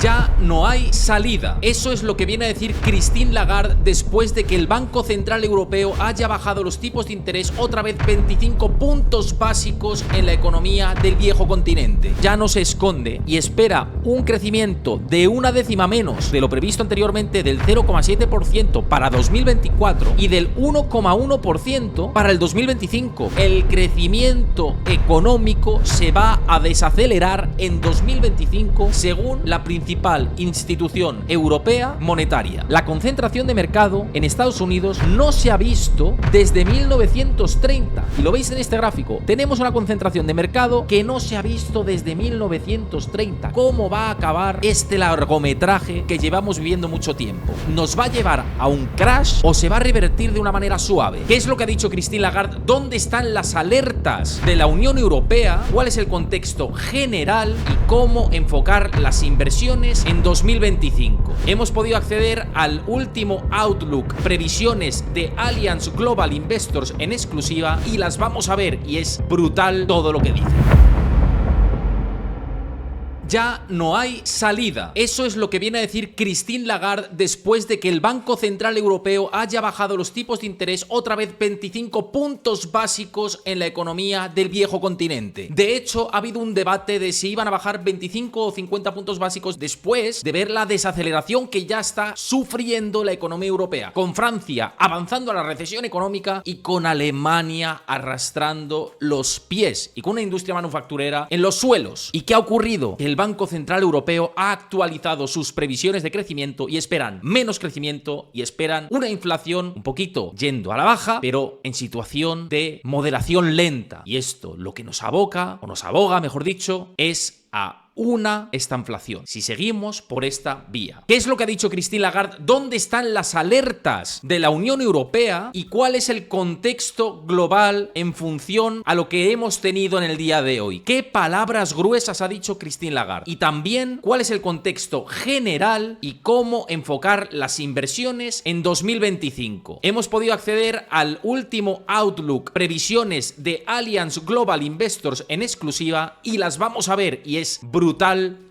Ya no hay salida. Eso es lo que viene a decir Christine Lagarde después de que el Banco Central Europeo haya bajado los tipos de interés otra vez 25 puntos básicos en la economía del viejo continente. Ya no se esconde y espera un crecimiento de una décima menos de lo previsto anteriormente, del 0,7% para 2024 y del 1,1% para el 2025. El crecimiento económico se va a desacelerar en 2025 según la principal institución europea monetaria. La concentración de mercado en Estados Unidos no se ha visto desde 1930 y lo veis en este gráfico. Tenemos una concentración de mercado que no se ha visto desde 1930. ¿Cómo va a acabar este largometraje que llevamos viviendo mucho tiempo? ¿Nos va a llevar a un crash o se va a revertir de una manera suave? ¿Qué es lo que ha dicho Christine Lagarde? ¿Dónde están las alertas de la Unión Europea? ¿Cuál es el contexto general y cómo enfocar las inversiones en 2025? Hemos podido acceder al último Outlook, previsiones de Allianz Global Investors en exclusiva, y las vamos a ver y es brutal todo lo que dice. Ya no hay salida. Eso es lo que viene a decir Christine Lagarde después de que el Banco Central Europeo haya bajado los tipos de interés otra vez 25 puntos básicos en la economía del viejo continente. De hecho, ha habido un debate de si iban a bajar 25 o 50 puntos básicos después de ver la desaceleración que ya está sufriendo la economía europea, con Francia avanzando a la recesión económica y con Alemania arrastrando los pies y con una industria manufacturera en los suelos. ¿Y qué ha ocurrido? El Banco Central Europeo ha actualizado sus previsiones de crecimiento y esperan menos crecimiento y esperan una inflación un poquito yendo a la baja, pero en situación de moderación lenta. Y esto lo que nos aboca, o nos aboga, mejor dicho, es a una estanflación, si seguimos por esta vía. ¿Qué es lo que ha dicho Christine Lagarde? ¿Dónde están las alertas de la Unión Europea y cuál es el contexto global en función a lo que hemos tenido en el día de hoy? ¿Qué palabras gruesas ha dicho Christine Lagarde? Y también, ¿cuál es el contexto general y cómo enfocar las inversiones en 2025? Hemos podido acceder al último Outlook, previsiones de Allianz Global Investors en exclusiva, y las vamos a ver y es brutal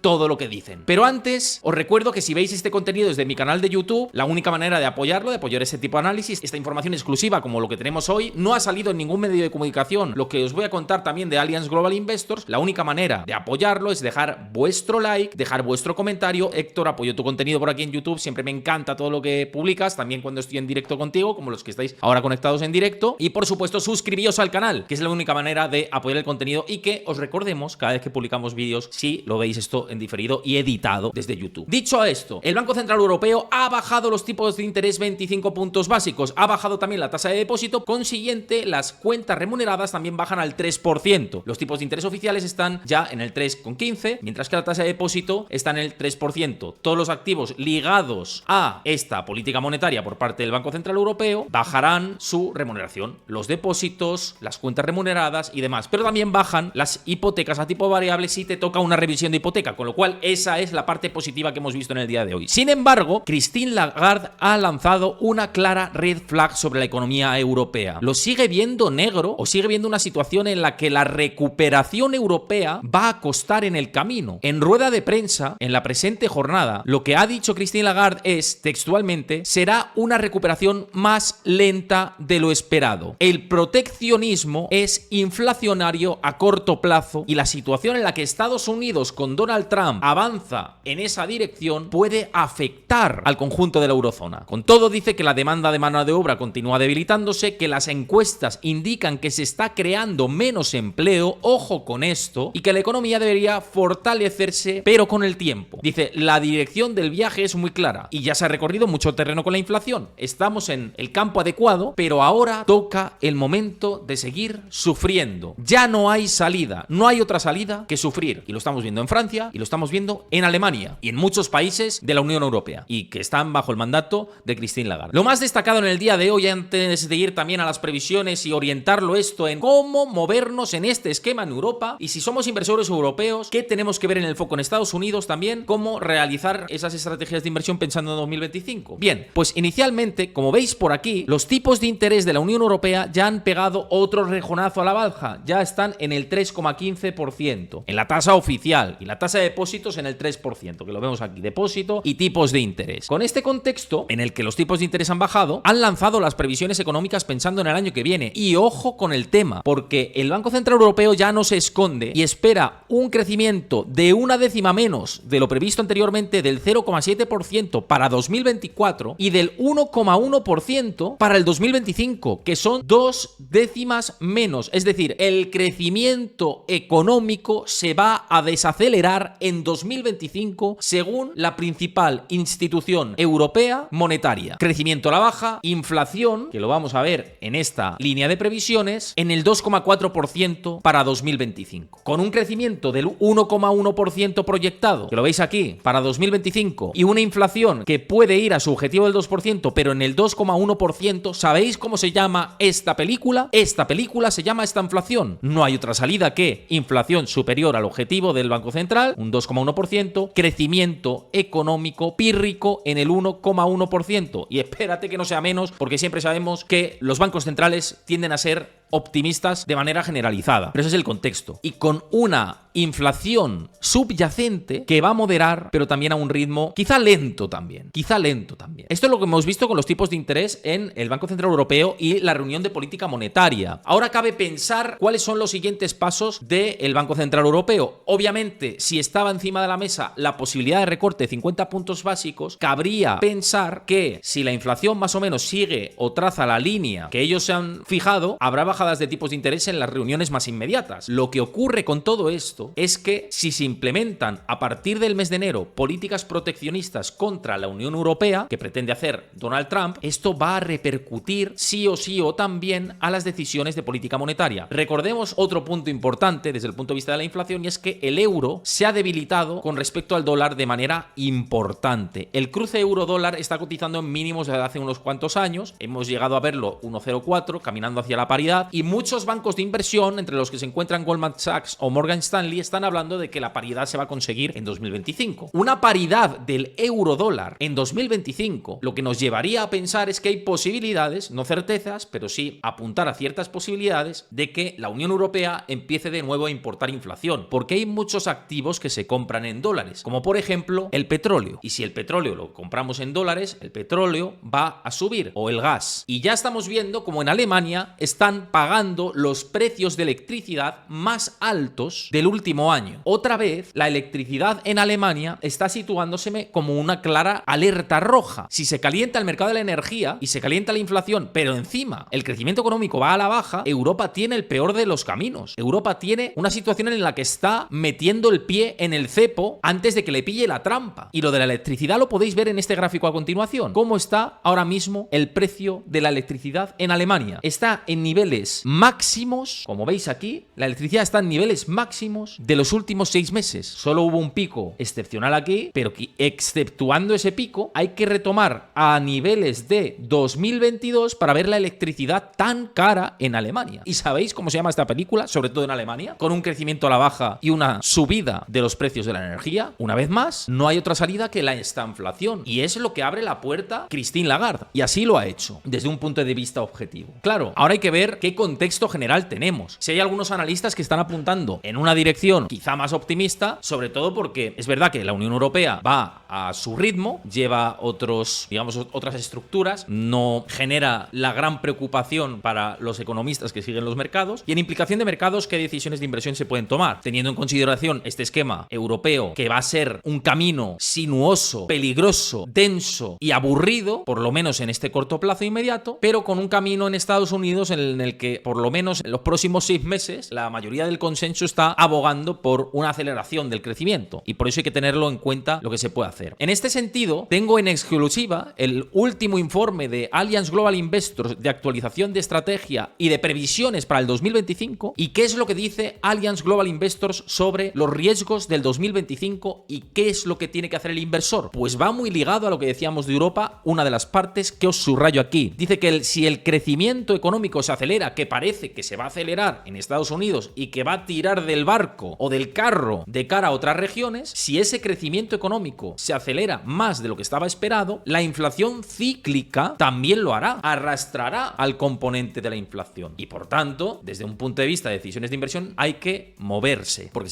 todo lo que dicen. Pero antes, os recuerdo que si veis este contenido desde mi canal de YouTube, la única manera de apoyarlo, de apoyar este tipo de análisis, esta información exclusiva como lo que tenemos hoy, no ha salido en ningún medio de comunicación. Lo que os voy a contar también de Allianz Global Investors, la única manera de apoyarlo es dejar vuestro like, dejar vuestro comentario. Héctor, apoyo tu contenido por aquí en YouTube, siempre me encanta todo lo que publicas, también cuando estoy en directo contigo, como los que estáis ahora conectados en directo. Y por supuesto, suscribíos al canal, que es la única manera de apoyar el contenido y que os recordemos cada vez que publicamos vídeos, si lo veis esto en diferido y editado desde YouTube. Dicho esto, el Banco Central Europeo ha bajado los tipos de interés 25 puntos básicos, ha bajado también la tasa de depósito, consiguiente las cuentas remuneradas también bajan al 3%. Los tipos de interés oficiales están ya en el 3,15, mientras que la tasa de depósito está en el 3%. Todos los activos ligados a esta política monetaria por parte del Banco Central Europeo bajarán su remuneración, los depósitos, las cuentas remuneradas y demás, pero también bajan las hipotecas a tipo variable si te toca una revisión de hipoteca, con lo cual esa es la parte positiva que hemos visto en el día de hoy. Sin embargo, Christine Lagarde ha lanzado una clara red flag sobre la economía europea. ¿Lo sigue viendo negro o sigue viendo una situación en la que la recuperación europea va a costar en el camino? En rueda de prensa, en la presente jornada, lo que ha dicho Christine Lagarde es, textualmente, será una recuperación más lenta de lo esperado. El proteccionismo es inflacionario a corto plazo y la situación en la que Estados Unidos con Donald Trump avanza en esa dirección puede afectar al conjunto de la eurozona. Con todo, dice que la demanda de mano de obra continúa debilitándose, que las encuestas indican que se está creando menos empleo, ojo con esto, y que la economía debería fortalecerse, pero con el tiempo. Dice, la dirección del viaje es muy clara y ya se ha recorrido mucho terreno con la inflación. Estamos en el campo adecuado, pero ahora toca el momento de seguir sufriendo. Ya no hay salida, no hay otra salida que sufrir. Y lo estamos viendo en Francia y lo estamos viendo en Alemania y en muchos países de la Unión Europea y que están bajo el mandato de Christine Lagarde. Lo más destacado en el día de hoy, antes de ir también a las previsiones y orientarlo esto en cómo movernos en este esquema en Europa, y si somos inversores europeos, qué tenemos que ver en el foco en Estados Unidos también, cómo realizar esas estrategias de inversión pensando en 2025. Bien, pues inicialmente, como veis por aquí, los tipos de interés de la Unión Europea ya han pegado otro rejonazo a la baja, ya están en el 3,15%. En la tasa oficial mundial y la tasa de depósitos en el 3%, que lo vemos aquí, depósito y tipos de interés. Con este contexto, en el que los tipos de interés han bajado, han lanzado las previsiones económicas pensando en el año que viene. Y ojo con el tema, porque el Banco Central Europeo ya no se esconde y espera un crecimiento de una décima menos de lo previsto anteriormente, del 0,7% para 2024 y del 1,1% para el 2025, que son 2 décimas menos. Es decir, el crecimiento económico se va a desacelerar en 2025 según la principal institución europea monetaria. Crecimiento a la baja, inflación, que lo vamos a ver en esta línea de previsiones, en el 2,4% para 2025. Con un crecimiento del 1,1% proyectado, que lo veis aquí, para 2025, y una inflación que puede ir a su objetivo del 2%, pero en el 2,1%, ¿sabéis cómo se llama esta película? Esta película se llama esta inflación. No hay otra salida que inflación superior al objetivo del Banco Central, un 2,1%, crecimiento económico pírrico en el 1,1%. Y espérate que no sea menos, porque siempre sabemos que los bancos centrales tienden a ser optimistas de manera generalizada. Pero ese es el contexto. Y con una inflación subyacente que va a moderar, pero también a un ritmo quizá lento también. Esto es lo que hemos visto con los tipos de interés en el Banco Central Europeo y la reunión de política monetaria. Ahora cabe pensar cuáles son los siguientes pasos del Banco Central Europeo. Obviamente, si estaba encima de la mesa la posibilidad de recorte de 50 puntos básicos, cabría pensar que si la inflación más o menos sigue o traza la línea que ellos se han fijado, habrá bajadas de tipos de interés en las reuniones más inmediatas. Lo que ocurre con todo esto es que si se implementan a partir del mes de enero políticas proteccionistas contra la Unión Europea, que pretende hacer Donald Trump, esto va a repercutir sí o también a las decisiones de política monetaria. Recordemos otro punto importante desde el punto de vista de la inflación, y es que el euro se ha debilitado con respecto al dólar de manera importante. El cruce euro-dólar está cotizando en mínimos desde hace unos cuantos años. Hemos llegado a verlo 1,04, caminando hacia la paridad, y muchos bancos de inversión, entre los que se encuentran Goldman Sachs o Morgan Stanley, están hablando de que la paridad se va a conseguir en 2025. Una paridad del euro-dólar en 2025, lo que nos llevaría a pensar es que hay posibilidades, no certezas, pero sí apuntar a ciertas posibilidades de que la Unión Europea empiece de nuevo a importar inflación, porque hay muchos activos que se compran en dólares, como por ejemplo el petróleo. Y si el petróleo lo compramos en dólares, el petróleo va a subir, o el gas. Y ya estamos viendo como en Alemania están pagando los precios de electricidad más altos del último año. Otra vez, la electricidad en Alemania está situándose como una clara alerta roja. Si se calienta el mercado de la energía y se calienta la inflación, pero encima el crecimiento económico va a la baja, Europa tiene el peor de los caminos. Europa tiene una situación en la que está metiendo el pie en el cepo antes de que le pille la trampa. Y lo de la electricidad lo podéis ver en este gráfico a continuación. ¿Cómo está ahora mismo el precio de la electricidad en Alemania? Está en niveles máximos, como veis aquí, la electricidad está en niveles máximos de los últimos 6 meses. Solo hubo un pico excepcional aquí, pero que, exceptuando ese pico, hay que retomar a niveles de 2022 para ver la electricidad tan cara en Alemania. ¿Y sabéis cómo se llama esta película? Sobre todo en Alemania, con un crecimiento a la baja y una subida de los precios de la energía. Una vez más, no hay otra salida que la estanflación, y es lo que abre la puerta Christine Lagarde, y así lo ha hecho, desde un punto de vista objetivo. Claro, ahora hay que ver qué contexto general tenemos. Si hay algunos analistas que están apuntando en una dirección quizá más optimista, sobre todo porque es verdad que la Unión Europea va a su ritmo, lleva otras estructuras, no genera la gran preocupación para los economistas que siguen los mercados, y en implicación de mercados, qué decisiones de inversión se pueden tomar, teniendo en consideración este esquema europeo que va a ser un camino sinuoso, peligroso, denso y aburrido, por lo menos en este corto plazo inmediato, pero con un camino en Estados Unidos en el que por lo menos en los próximos 6 meses la mayoría del consenso está abogando por una aceleración del crecimiento, y por eso hay que tenerlo en cuenta lo que se puede hacer. En este sentido, tengo en exclusiva el último informe de Allianz Global Investors de actualización de estrategia y de previsiones para el 2025, y qué es lo que dice Allianz Global Investors sobre los riesgos del 2025 y qué es lo que tiene que hacer el inversor. Pues va muy ligado a lo que decíamos de Europa, una de las partes que os subrayo aquí. Dice que si el crecimiento económico se acelera economía que parece que se va a acelerar en Estados Unidos y que va a tirar del barco o del carro de cara a otras regiones, si ese crecimiento económico se acelera más de lo que estaba esperado, la inflación cíclica también lo hará, arrastrará al componente de la inflación. Y por tanto, desde un punto de vista de decisiones de inversión, hay que moverse. Porque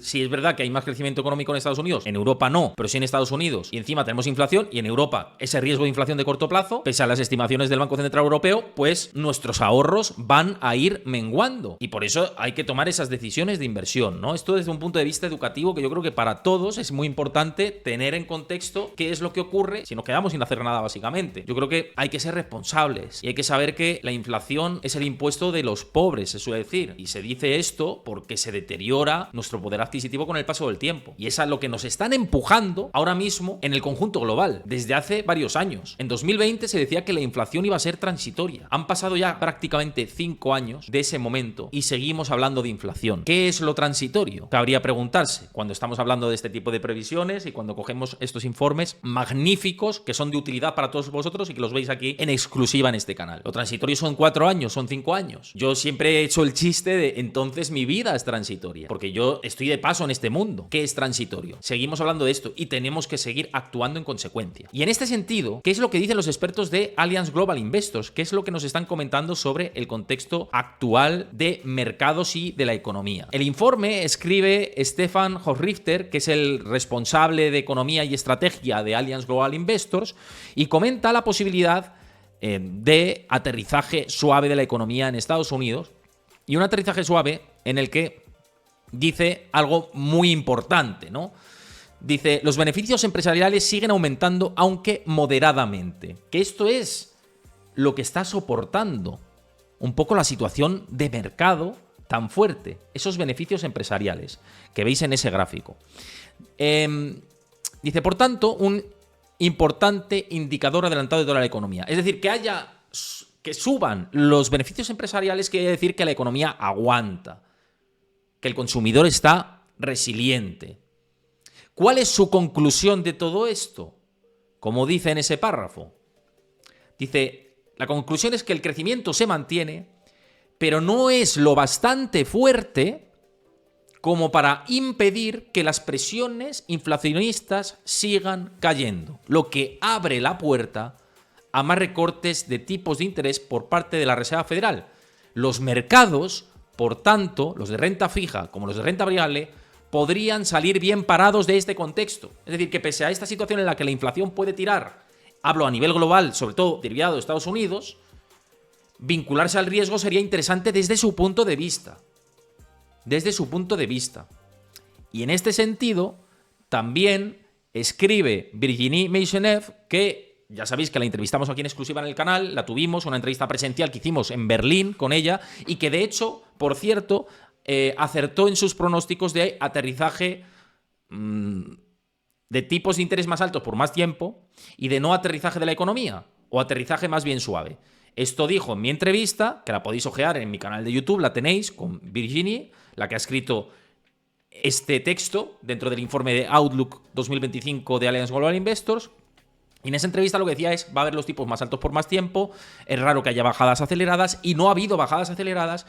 si es verdad que hay más crecimiento económico en Estados Unidos, en Europa no, pero sí en Estados Unidos, y encima tenemos inflación, y en Europa ese riesgo de inflación de corto plazo, pese a las estimaciones del Banco Central Europeo, pues nuestros ahorros van a ir menguando. Y por eso hay que tomar esas decisiones de inversión, ¿no? Esto desde un punto de vista educativo, que yo creo que para todos es muy importante tener en contexto qué es lo que ocurre si nos quedamos sin hacer nada, básicamente. Yo creo que hay que ser responsables y hay que saber que la inflación es el impuesto de los pobres, se suele decir. Y se dice esto porque se deteriora nuestro poder adquisitivo con el paso del tiempo. Y es a lo que nos están empujando ahora mismo en el conjunto global, desde hace varios años. En 2020 se decía que la inflación iba a ser transitoria. Han pasado ya prácticamente 5 años de ese momento y seguimos hablando de inflación. ¿Qué es lo transitorio? Cabría preguntarse cuando estamos hablando de este tipo de previsiones y cuando cogemos estos informes magníficos que son de utilidad para todos vosotros y que los veis aquí en exclusiva en este canal. Lo transitorio son 4 años, son 5 años. Yo siempre he hecho el chiste de entonces mi vida es transitoria, porque yo estoy de paso en este mundo. ¿Qué es transitorio? Seguimos hablando de esto y tenemos que seguir actuando en consecuencia. Y en este sentido, ¿qué es lo que dicen los expertos de Allianz Global Investors? ¿Qué es lo que nos están comentando sobre el contexto actual de mercados y de la economía? El informe escribe Stefan Hochrichter, que es el responsable de economía y estrategia de Allianz Global Investors, y comenta la posibilidad de aterrizaje suave de la economía en Estados Unidos, y un aterrizaje suave en el que dice algo muy importante, ¿no? Dice, los beneficios empresariales siguen aumentando, aunque moderadamente. Que esto es lo que está soportando un poco la situación de mercado tan fuerte. Esos beneficios empresariales que veis en ese gráfico. Dice, por tanto, un importante indicador adelantado de toda la economía. Es decir, que suban los beneficios empresariales quiere decir que la economía aguanta, que el consumidor está resiliente. ¿Cuál es su conclusión de todo esto? Como dice en ese párrafo. Dice, la conclusión es que el crecimiento se mantiene, pero no es lo bastante fuerte como para impedir que las presiones inflacionistas sigan cayendo, lo que abre la puerta a más recortes de tipos de interés por parte de la Reserva Federal. Los mercados, por tanto, los de renta fija como los de renta variable, podrían salir bien parados de este contexto. Es decir, que pese a esta situación en la que la inflación puede tirar, hablo a nivel global, sobre todo derivado de Estados Unidos, vincularse al riesgo sería interesante desde su punto de vista. Desde su punto de vista. Y en este sentido, también escribe Virginie Maisonneuve, que ya sabéis que la entrevistamos aquí en exclusiva en el canal, la tuvimos, una entrevista presencial que hicimos en Berlín con ella, y que de hecho, por cierto, acertó en sus pronósticos de aterrizaje de tipos de interés más altos por más tiempo y de no aterrizaje de la economía, o aterrizaje más bien suave. Esto dijo en mi entrevista, que la podéis ojear en mi canal de YouTube, la tenéis con Virginie, la que ha escrito este texto dentro del informe de Outlook 2025 de Allianz Global Investors. Y en esa entrevista lo que decía es, va a haber los tipos más altos por más tiempo, es raro que haya bajadas aceleradas, y no ha habido bajadas aceleradas,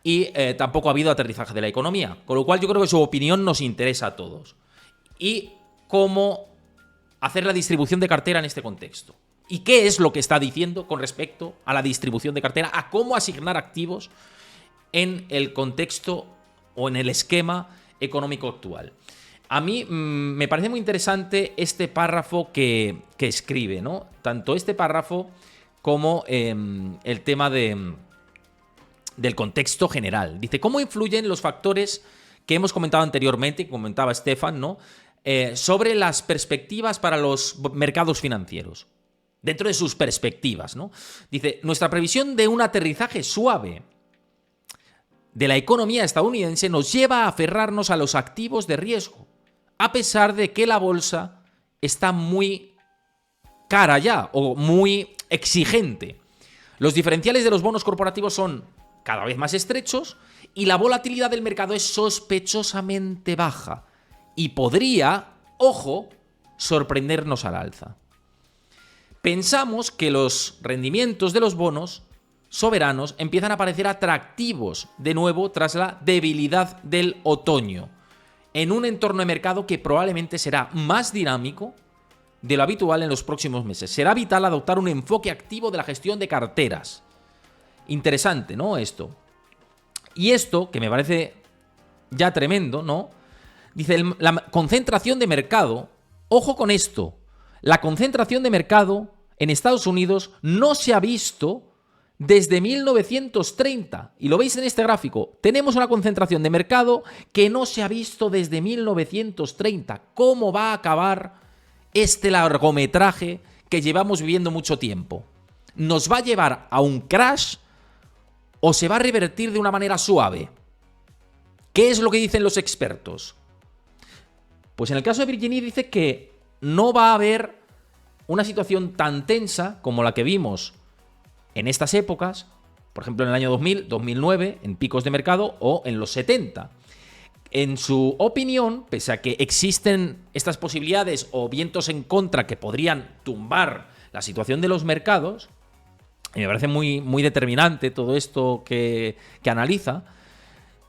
y tampoco ha habido aterrizaje de la economía. Con lo cual yo creo que su opinión nos interesa a todos. Y cómo hacer la distribución de cartera en este contexto. ¿Y qué es lo que está diciendo con respecto a la distribución de cartera, a cómo asignar activos en el contexto o en el esquema económico actual? A mí me parece muy interesante este párrafo que escribe, ¿no? Tanto este párrafo como el tema del contexto general. Dice, ¿cómo influyen los factores que hemos comentado anteriormente, que comentaba Stefan, ¿no? Sobre las perspectivas para los mercados financieros? Dentro de sus perspectivas, ¿no? Dice, nuestra previsión de un aterrizaje suave de la economía estadounidense nos lleva a aferrarnos a los activos de riesgo, a pesar de que la bolsa está muy cara ya, o muy exigente. Los diferenciales de los bonos corporativos son cada vez más estrechos y la volatilidad del mercado es sospechosamente baja y podría, ojo, sorprendernos al alza. Pensamos que los rendimientos de los bonos soberanos empiezan a parecer atractivos de nuevo tras la debilidad del otoño, en un entorno de mercado que probablemente será más dinámico de lo habitual en los próximos meses. Será vital adoptar un enfoque activo de la gestión de carteras. Interesante, ¿no? Esto. Y esto, que me parece ya tremendo, ¿no? Dice, la concentración de mercado, ojo con esto, la concentración de mercado en Estados Unidos no se ha visto desde 1930. Y lo veis en este gráfico. Tenemos una concentración de mercado que no se ha visto desde 1930. ¿Cómo va a acabar este largometraje que llevamos viviendo mucho tiempo? ¿Nos va a llevar a un crash o se va a revertir de una manera suave? ¿Qué es lo que dicen los expertos? Pues en el caso de Virginie dice que no va a haber una situación tan tensa como la que vimos en estas épocas, por ejemplo en el año 2000, 2009, en picos de mercado, o en los 70. En su opinión, pese a que existen estas posibilidades o vientos en contra que podrían tumbar la situación de los mercados, y me parece muy, muy determinante todo esto que analiza,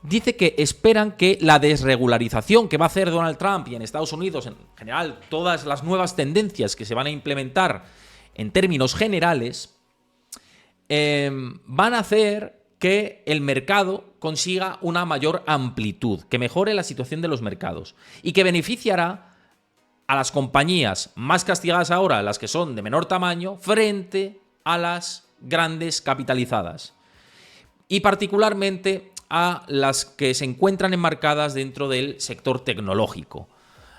dice que esperan que la desregularización que va a hacer Donald Trump y en Estados Unidos, en general, todas las nuevas tendencias que se van a implementar en términos generales, van a hacer que el mercado consiga una mayor amplitud, que mejore la situación de los mercados y que beneficiará a las compañías más castigadas ahora, las que son de menor tamaño, frente a las grandes capitalizadas. Y particularmente a las que se encuentran enmarcadas dentro del sector tecnológico.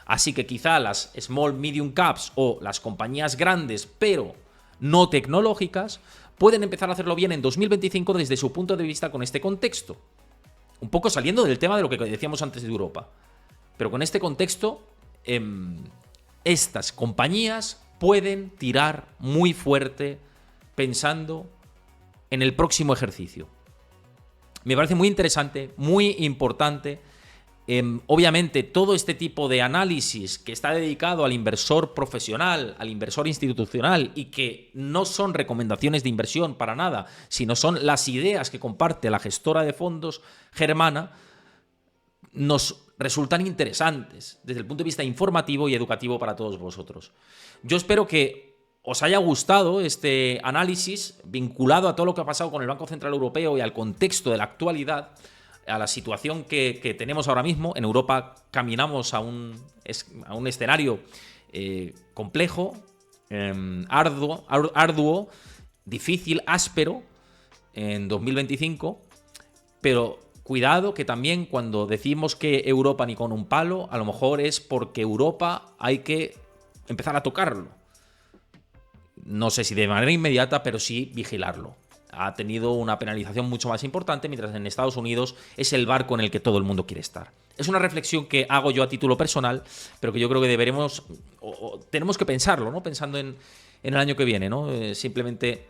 Así que quizá las small medium caps o las compañías grandes pero no tecnológicas pueden empezar a hacerlo bien en 2025 desde su punto de vista con este contexto. Un poco saliendo del tema de lo que decíamos antes de Europa. Pero con este contexto, estas compañías pueden tirar muy fuerte pensando en el próximo ejercicio. Me parece muy interesante, muy importante. Obviamente, todo este tipo de análisis que está dedicado al inversor profesional, al inversor institucional, y que no son recomendaciones de inversión para nada, sino son las ideas que comparte la gestora de fondos germana, nos resultan interesantes desde el punto de vista informativo y educativo para todos vosotros. Yo espero que os haya gustado este análisis vinculado a todo lo que ha pasado con el Banco Central Europeo y al contexto de la actualidad, a la situación que tenemos ahora mismo. En Europa caminamos a un escenario complejo, arduo, difícil, áspero en 2025, pero cuidado que también cuando decimos que Europa ni con un palo, a lo mejor es porque Europa hay que empezar a tocarlo. No sé si de manera inmediata, pero sí vigilarlo. Ha tenido una penalización mucho más importante, mientras en Estados Unidos es el barco en el que todo el mundo quiere estar. Es una reflexión que hago yo a título personal, pero que yo creo que deberemos, o tenemos que pensarlo, ¿no? Pensando en el año que viene, ¿no? Simplemente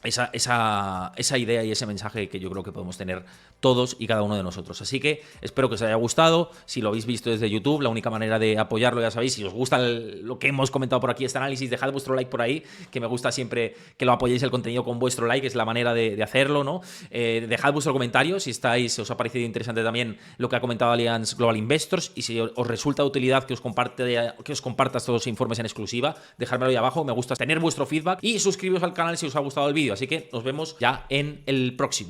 esa idea y ese mensaje que yo creo que podemos tener todos y cada uno de nosotros. Así que espero que os haya gustado. Si lo habéis visto desde YouTube, la única manera de apoyarlo, ya sabéis, si os gusta lo que hemos comentado por aquí, este análisis, dejad vuestro like por ahí, que me gusta siempre que lo apoyéis el contenido con vuestro like, es la manera de hacerlo, ¿no? Dejad vuestro comentario si os ha parecido interesante también lo que ha comentado Allianz Global Investors, y si os resulta de utilidad que os compartas todos los informes en exclusiva, dejármelo ahí abajo. Me gusta tener vuestro feedback y suscribiros al canal si os ha gustado el vídeo. Así que nos vemos ya en el próximo.